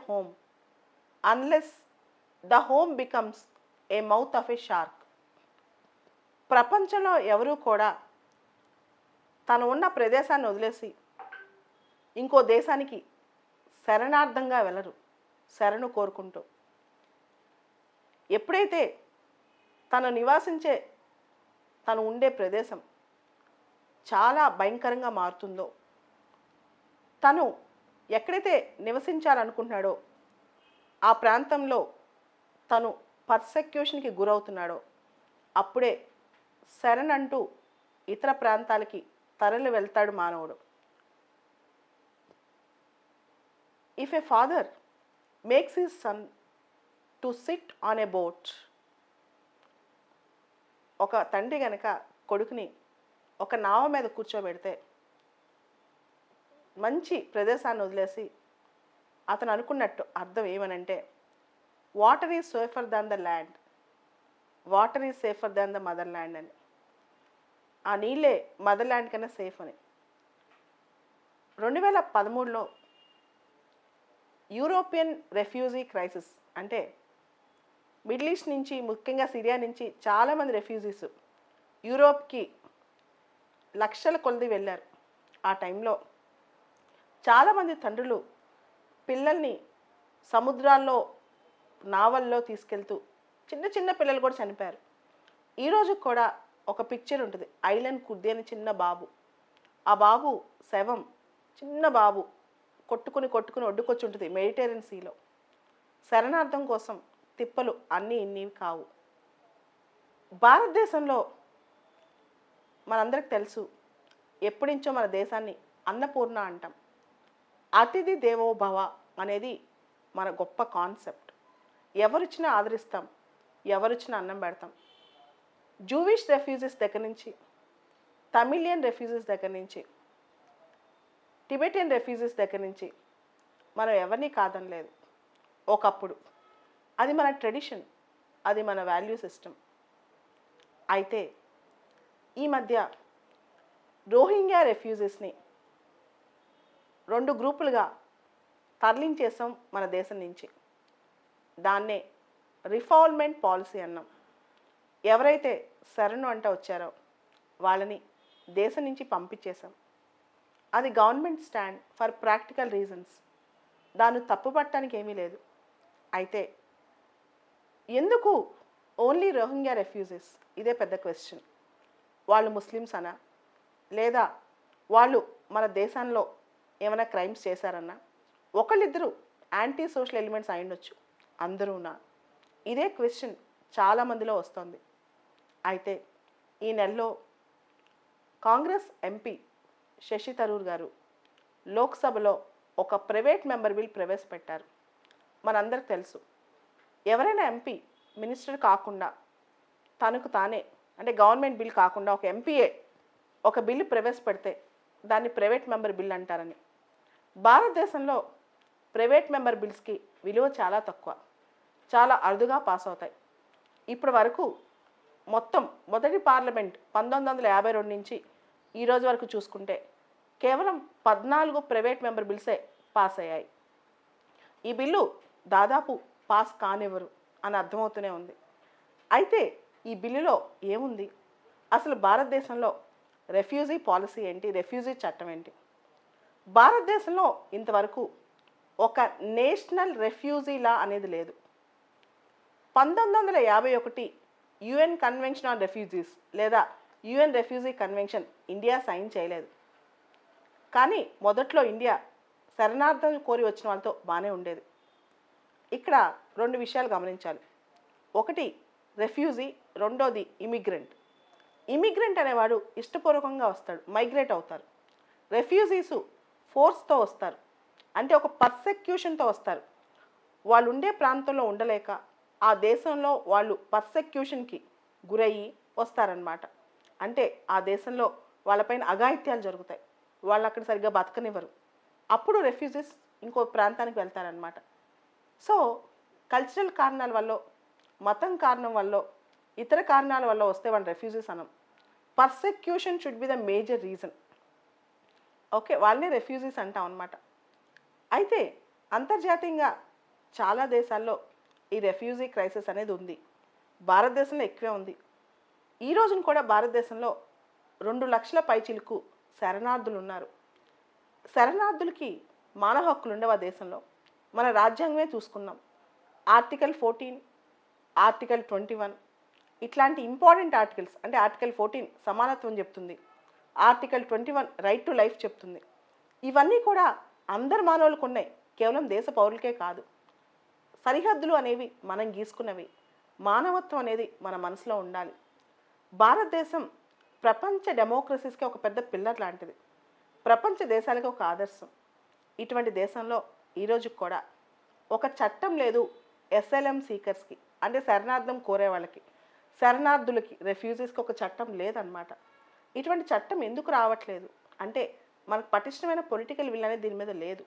home unless the home becomes a mouth of a shark. ప్రపంచంలో ఎవరూ కూడా తను ఉన్న ప్రదేశాన్ని వదిలేసి ఇంకో దేశానికి శరణార్థంగా వెళ్ళరు, శరణు కోరుకుంటూ. ఎప్పుడైతే తను నివాసించే తను ఉండే ప్రదేశం చాలా భయంకరంగా మారుతుందో, తను ఎక్కడైతే నివసించాలనుకుంటున్నాడో ఆ ప్రాంతంలో తను పర్సెక్యూషన్కి గురవుతున్నాడో అప్పుడే శరణంటూ ఇతర ప్రాంతాలకి తరలి వెళ్తాడు మానవుడు. If A father makes his son to SIT on a boat, ఒక తండ్రి గనక కొడుకుని ఒక నావ మీద కూర్చోబెడితే మంచి ప్రదేశాన్ని వదిలేసి అతను అనుకున్నట్టు అర్థం ఏమనంటే water is safer than the land, water is safer than the mother land అని. ఆ నీళ్ళే మదర్ ల్యాండ్ కన్నా సేఫ్ అని. 2013లో యూరోపియన్ రెఫ్యూజీ క్రైసిస్ అంటే మిడిల్ ఈస్ట్ నుంచి, ముఖ్యంగా సిరియా నుంచి చాలామంది రెఫ్యూజీస్ యూరోప్కి లక్షల కొలది వెళ్ళారు. ఆ టైంలో చాలామంది తండ్రులు పిల్లల్ని సముద్రాల్లో నావల్లో తీసుకెళ్తూ చిన్న చిన్న పిల్లలు కూడా చనిపోయారు. ఈరోజు కూడా ఒక పిక్చర్ ఉంటుంది, ఐలాండ్ కుర్ది అని చిన్న బాబు. ఆ బాబు శవం, చిన్న బాబు కొట్టుకుని ఒడ్డుకొచ్చి ఉంటుంది మెడిటేరియన్ సీలో. శరణార్థం కోసం తిప్పలు అన్నీ ఇన్ని కావు. భారతదేశంలో మనందరికి తెలుసు, ఎప్పటి నుంచో మన దేశాన్ని అన్నపూర్ణ అంటాం. అతిథి దేవో భవ అనేది మన గొప్ప కాన్సెప్ట్. ఎవరిచ్చినా ఆదరిస్తాం, ఎవరిచ్చినా అన్నం పెడతాం. జూవిష్ రెఫ్యూజీస్ దగ్గర నుంచి, తమిళియన్ రెఫ్యూజీస్ దగ్గర నుంచి, టిబెటియన్ రెఫ్యూజీస్ దగ్గర నుంచి మనం ఎవరిని కాదనలేదు ఒకప్పుడు. అది మన ట్రెడిషన్, అది మన వాల్యూ సిస్టమ్. అయితే ఈ మధ్య రోహింగ్యా రెఫ్యూజీస్ని 2 గ్రూపులుగా తరలించేసాం మన దేశం నుంచి. దాన్నే రిఫాల్మెంట్ పాలసీ అన్నాం. ఎవరైతే శరణు అంట వచ్చారో వాళ్ళని దేశం నుంచి పంపించేశాం. అది government stand for practical reasons. దాన్ని తప్పుపట్టడానికి ఏమీ లేదు. అయితే ఎందుకు ఓన్లీ రోహింగ్యా రెఫ్యూజీస్? ఇదే పెద్ద క్వశ్చన్. వాళ్ళు ముస్లిమ్స్ అనా, లేదా వాళ్ళు మన దేశంలో ఏమైనా క్రైమ్స్ చేశారన్నా, ఒకళ్ళిద్దరు యాంటీ సోషల్ ఎలిమెంట్స్ అయ్యుండొచ్చు, అందరూనా? ఇదే క్వశ్చన్ చాలామందిలో వస్తుంది. అయితే ఈ నెలలో కాంగ్రెస్ ఎంపీ శశి థరూర్ గారు లోక్సభలో ఒక ప్రైవేట్ మెంబర్ బిల్ ప్రవేశపెట్టారు. మనందరికి తెలుసు, ఎవరైనా ఎంపీ మినిస్టర్ కాకుండా తనకు తానే, అంటే గవర్నమెంట్ బిల్ కాకుండా ఒక ఎంపీఏ ఒక బిల్లు ప్రవేశపెడితే దాన్ని ప్రైవేట్ మెంబర్ బిల్ అంటారని. భారతదేశంలో ప్రైవేట్ మెంబర్ బిల్స్కి విలువ చాలా తక్కువ, చాలా అరుదుగా పాస్ అవుతాయి. ఇప్పటి వరకు మొత్తం మొదటి పార్లమెంట్ 1952 నుంచి ఈ రోజు వరకు చూసుకుంటే కేవలం 14 ప్రైవేట్ మెంబర్ బిల్సే పాస్ అయ్యాయి. ఈ బిల్లు దాదాపు పాస్ కానివ్వరు అని అర్థమవుతూనే ఉంది. అయితే ఈ బిల్లులో ఏముంది? అసలు భారతదేశంలో రెఫ్యూజీ పాలసీ ఏంటి, రెఫ్యూజీ చట్టం ఏంటి? భారతదేశంలో ఇంతవరకు ఒక నేషనల్ రెఫ్యూజీ లా అనేది లేదు. 1951 యుఎన్ కన్వెన్షన్ ఆన్ రెఫ్యూజీస్ లేదా UN refugee convention India sign చేయలేదు. కానీ మొదట్లో ఇండియా శరణార్థం కోరి వచ్చిన వాళ్ళతో బాగానే ఉండేది. ఇక్కడ 2 విషయాలు గమనించాలి. ఒకటి రెఫ్యూజీ, రెండోది ఇమిగ్రెంట్. ఇమిగ్రెంట్ అనేవాడు ఇష్టపూర్వకంగా వస్తాడు, మైగ్రేట్ అవుతారు. రెఫ్యూజీసు ఫోర్స్తో వస్తారు, అంటే ఒక పర్సెక్యూషన్తో వస్తారు. వాళ్ళు ఉండే ప్రాంతంలో ఉండలేక ఆ దేశంలో వాళ్ళు పర్సెక్యూషన్కి గురయ్యి వస్తారనమాట. అంటే ఆ దేశంలో వాళ్ళపైన అఘాయిత్యాలు జరుగుతాయి, వాళ్ళు అక్కడ సరిగ్గా బతకనివ్వరు. అప్పుడు రెఫ్యూజీస్ ఇంకో ప్రాంతానికి వెళ్తారనమాట. సో కల్చరల్ కారణాల వల్ల, మతం కారణం వల్ల, ఇతర కారణాల వల్ల వస్తే వాళ్ళు రెఫ్యూజీస్ అనం. Persecution should be the major reason. Okay, వాళ్ళని రెఫ్యూజీస్ అంటాం అనమాట. అయితే అంతర్జాతీయంగా చాలా దేశాల్లో ఈ రెఫ్యూజీ క్రైసిస్ అనేది ఉంది. భారతదేశంలో ఎక్కువే ఉంది. ఈ రోజున కూడా భారతదేశంలో 2 లక్షల పైచిలుకు శరణార్థులు ఉన్నారు. శరణార్థులకి మానవ హక్కులు ఉండవు ఆ దేశంలో. మన రాజ్యాంగమే చూసుకున్నాం. ఆర్టికల్ 14, ఆర్టికల్ 21 ఇట్లాంటి ఇంపార్టెంట్ ఆర్టికల్స్, అంటే ఆర్టికల్ 14 సమానత్వం చెప్తుంది, ఆర్టికల్ 21 రైట్ టు లైఫ్ చెప్తుంది. ఇవన్నీ కూడా అందరు మానవులకు ఉన్నాయి, కేవలం దేశ పౌరులకే కాదు. సరిహద్దులు అనేవి మనం గీసుకున్నవి. మానవత్వం అనేది మన మనసులో ఉండాలి. భారతదేశం ప్రపంచ డెమోక్రసీస్కి ఒక పెద్ద పిల్లర్ లాంటిది. ప్రపంచ దేశాలకు ఒక ఆదర్శం. ఇటువంటి దేశంలో ఈరోజు కూడా ఒక చట్టం లేదు ఎస్ఎల్ఎం సీకర్స్కి, అంటే శరణార్థం కోరే వాళ్ళకి, శరణార్థులకి, రెఫ్యూజీస్కి ఒక చట్టం లేదన్నమాట. ఇటువంటి చట్టం ఎందుకు రావట్లేదు అంటే మనకు పటిష్టమైన పొలిటికల్ విల్ అనేది దీని మీద లేదు.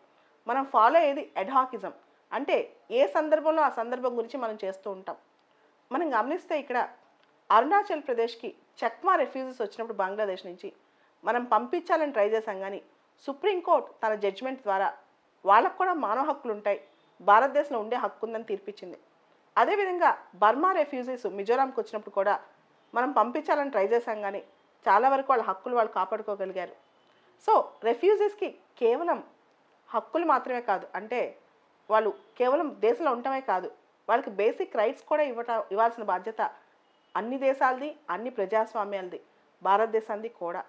మనం ఫాలో అయ్యేది ఎడ్హాకిజం, అంటే ఏ సందర్భంలో ఆ సందర్భం గురించి మనం చేస్తూ ఉంటాం. మనం గమనిస్తే ఇక్కడ అరుణాచల్ ప్రదేశ్కి చక్మా రెఫ్యూజీస్ వచ్చినప్పుడు బంగ్లాదేశ్ నుంచి మనం పంపించాలని ట్రై చేశాం, కానీ సుప్రీంకోర్టు తన జడ్జిమెంట్ ద్వారా వాళ్ళకు కూడా మానవ హక్కులు ఉంటాయి, భారతదేశంలో ఉండే హక్కు ఉందని తీర్పిచ్చింది. అదేవిధంగా బర్మా రెఫ్యూజీస్ మిజోరాంకి వచ్చినప్పుడు కూడా మనం పంపించాలని ట్రై చేశాం, కానీ చాలా వరకు వాళ్ళ హక్కులు వాళ్ళు కాపాడుకోగలిగారు. సో రెఫ్యూజీస్కి కేవలం హక్కులు మాత్రమే కాదు, అంటే వాళ్ళు కేవలం దేశంలో ఉండటమే కాదు, వాళ్ళకి బేసిక్ రైట్స్ కూడా ఇవ్వాల్సిన బాధ్యత అన్ని దేశాలది, అన్ని ప్రజాస్వామ్యాలది, భారతదేశానికి కూడా.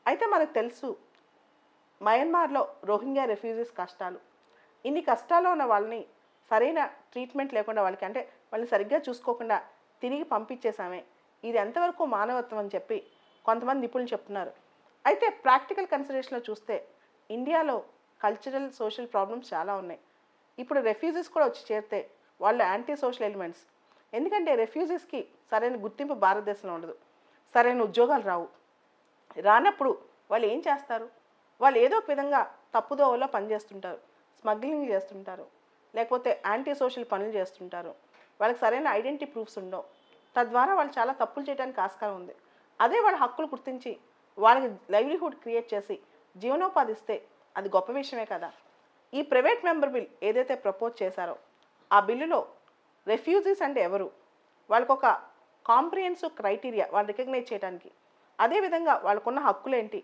అయితే మనకు తెలుసు మయన్మార్లో రోహింగ్యా రెఫ్యూజీస్ కష్టాలు. ఇన్ని కష్టాల్లో ఉన్న వాళ్ళని సరైన ట్రీట్మెంట్ లేకుండా వాళ్ళకి, అంటే వాళ్ళని సరిగ్గా చూసుకోకుండా తిరిగి పంపించేసామే, ఇది ఎంతవరకు మానవత్వం అని చెప్పి కొంతమంది నిపుణులు చెప్తున్నారు. అయితే ప్రాక్టికల్ కన్సిడరేషన్లో చూస్తే ఇండియాలో కల్చరల్ సోషల్ ప్రాబ్లమ్స్ చాలా ఉన్నాయి. ఇప్పుడు రెఫ్యూజీస్ కూడా వచ్చి చేరితే వాళ్ళు యాంటీ సోషల్ ఎలిమెంట్స్. ఎందుకంటే రెఫ్యూజీస్కి సరైన గుర్తింపు భారతదేశంలో ఉండదు, సరైన ఉద్యోగాలు రావు. రానప్పుడు వాళ్ళు ఏం చేస్తారు? వాళ్ళు ఏదో ఒక విధంగా తప్పుదోవలో పనిచేస్తుంటారు, స్మగ్లింగ్ చేస్తుంటారు, లేకపోతే యాంటీ సోషల్ పనులు చేస్తుంటారు. వాళ్ళకి సరైన ఐడెంటిటీ ప్రూఫ్స్ ఉండవు. తద్వారా వాళ్ళు చాలా తప్పులు చేయడానికి ఆస్కారం ఉంది. అదే వాళ్ళ హక్కులు గుర్తించి వాళ్ళకి లైవ్లీహుడ్ క్రియేట్ చేసి జీవనోపాధి ఇస్తే అది గొప్ప విషయమే కదా. ఈ ప్రైవేట్ మెంబర్ బిల్ ఏదైతే ప్రపోజ్ చేశారో ఆ బిల్లులో రెఫ్యూజీస్ అంటే ఎవరు, వాళ్ళకు ఒక కాంప్రిహెన్సివ్ క్రైటీరియా వాళ్ళు రికగ్నైజ్ చేయడానికి, అదేవిధంగా వాళ్ళకున్న హక్కులు ఏంటి,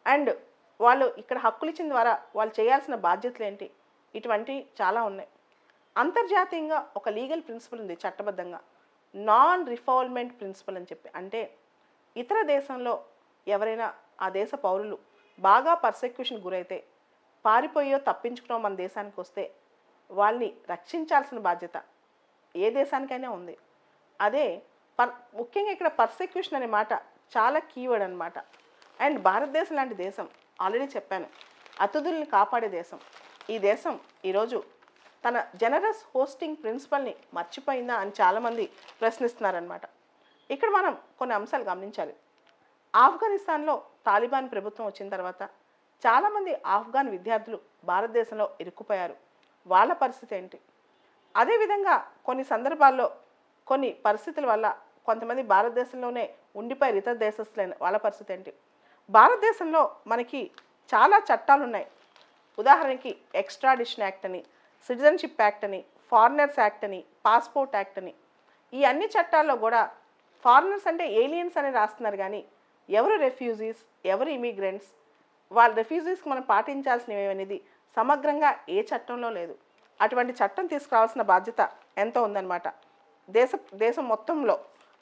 అండ్ వాళ్ళు ఇక్కడ హక్కులు ఇచ్చిన ద్వారా వాళ్ళు చేయాల్సిన బాధ్యతలు ఏంటి, ఇటువంటి చాలా ఉన్నాయి. అంతర్జాతీయంగా ఒక లీగల్ ప్రిన్సిపల్ ఉంది చట్టబద్ధంగా, నాన్ రిఫాల్మెంట్ ప్రిన్సిపల్ అని చెప్పి. అంటే ఇతర దేశంలో ఎవరైనా ఆ దేశ పౌరులు బాగా పర్సెక్యూషన్ గురైతే పారిపోయో తప్పించుకునో మన దేశానికి వస్తే వాళ్ళని రక్షించాల్సిన బాధ్యత ఏ దేశానికైనా ఉంది. అదే ముఖ్యంగా ఇక్కడ పర్సెక్యూషన్ అనే మాట చాలా కీవర్డ్ అనమాట. అండ్ భారతదేశం లాంటి దేశం, ఆల్రెడీ చెప్పాను, అతిథుల్ని కాపాడే దేశం. ఈ దేశం ఈరోజు తన జనరస్ హోస్టింగ్ ప్రిన్సిపల్ని మర్చిపోయిందా అని చాలామంది ప్రశ్నిస్తున్నారనమాట. ఇక్కడ మనం కొన్ని అంశాలు గమనించాలి. ఆఫ్ఘనిస్తాన్లో తాలిబాన్ ప్రభుత్వం వచ్చిన తర్వాత చాలామంది ఆఫ్ఘన్ విద్యార్థులు భారతదేశంలో ఇరుక్కుపోయారు. వాళ్ళ పరిస్థితి ఏంటి? అదేవిధంగా కొన్ని సందర్భాల్లో కొన్ని పరిస్థితుల వల్ల కొంతమంది భారతదేశంలోనే ఉండిపోయారు ఇతర దేశస్తులైన వాళ్ళ పరిస్థితి ఏంటి? భారతదేశంలో మనకి చాలా చట్టాలు ఉన్నాయి. ఉదాహరణకి ఎక్స్ట్రాడిషన్ యాక్ట్ అని, సిటిజన్షిప్ యాక్ట్ అని, ఫారినర్స్ యాక్ట్ అని, పాస్పోర్ట్ యాక్ట్ అని. ఈ అన్ని చట్టాల్లో కూడా ఫారినర్స్ అంటే ఏలియన్స్ అని రాస్తున్నారు, కానీ ఎవరు రెఫ్యూజీస్, ఎవరు ఇమిగ్రెంట్స్, వాళ్ళ రెఫ్యూజీస్కి మనం పాటించాల్సినవి అనేది సమగ్రంగా ఏ చట్టంలో లేదు. అటువంటి చట్టం తీసుకురావాల్సిన బాధ్యత ఎంతో ఉందన్నమాట. దేశం మొత్తంలో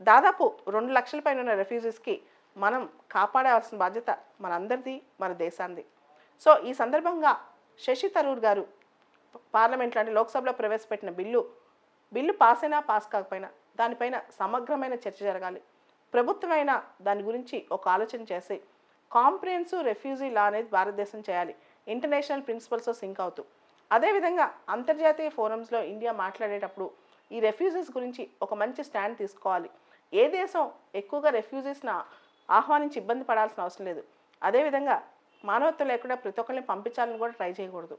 దాదాపు 2 లక్షల పైన ఉన్న రెఫ్యూజీస్కి మనం కాపాడాల్సిన బాధ్యత మనందరిది, మన దేశాంది. సో ఈ సందర్భంగా శశి థరూర్ గారు పార్లమెంట్లో అంటే లోక్సభలో ప్రవేశపెట్టిన బిల్లు పాస్ అయినా పాస్ కాకపోయినా దానిపైన సమగ్రమైన చర్చ జరగాలి. ప్రభుత్వమైన దాని గురించి ఒక ఆలోచన చేసి కాంప్రిహెన్సివ్ రెఫ్యూజీ లా అనేది భారతదేశం చేయాలి, ఇంటర్నేషనల్ ప్రిన్సిపల్స్తో సింక్ అవుతూ. అదేవిధంగా అంతర్జాతీయ ఫోరమ్స్లో ఇండియా మాట్లాడేటప్పుడు ఈ రెఫ్యూజీస్ గురించి ఒక మంచి స్టాండ్ తీసుకోవాలి. ఏ దేశం ఎక్కువగా రెఫ్యూజీస్ని ఆహ్వానించి ఇబ్బంది పడాల్సిన అవసరం లేదు. అదేవిధంగా మానవత్వం లేకుండా ప్రతి ఒక్కరిని పంపించాలని కూడా ట్రై చేయకూడదు.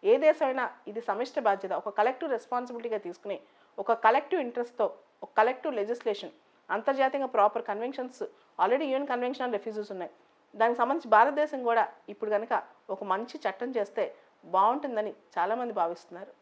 ఏ దేశమైనా ఇది సమిష్టి బాధ్యత, ఒక కలెక్టివ్ రెస్పాన్సిబిలిటీగా తీసుకుని ఒక కలెక్టివ్ ఇంట్రెస్ట్తో ఒక కలెక్టివ్ లెజిస్లేషన్, అంతర్జాతీయంగా proper conventions, already UN convention on refugees ఉన్నాయి. దానికి సంబంధించి భారతదేశం కూడా ఇప్పుడు కనుక ఒక మంచి చట్టం చేస్తే బాగుంటుందని చాలామంది భావిస్తున్నారు.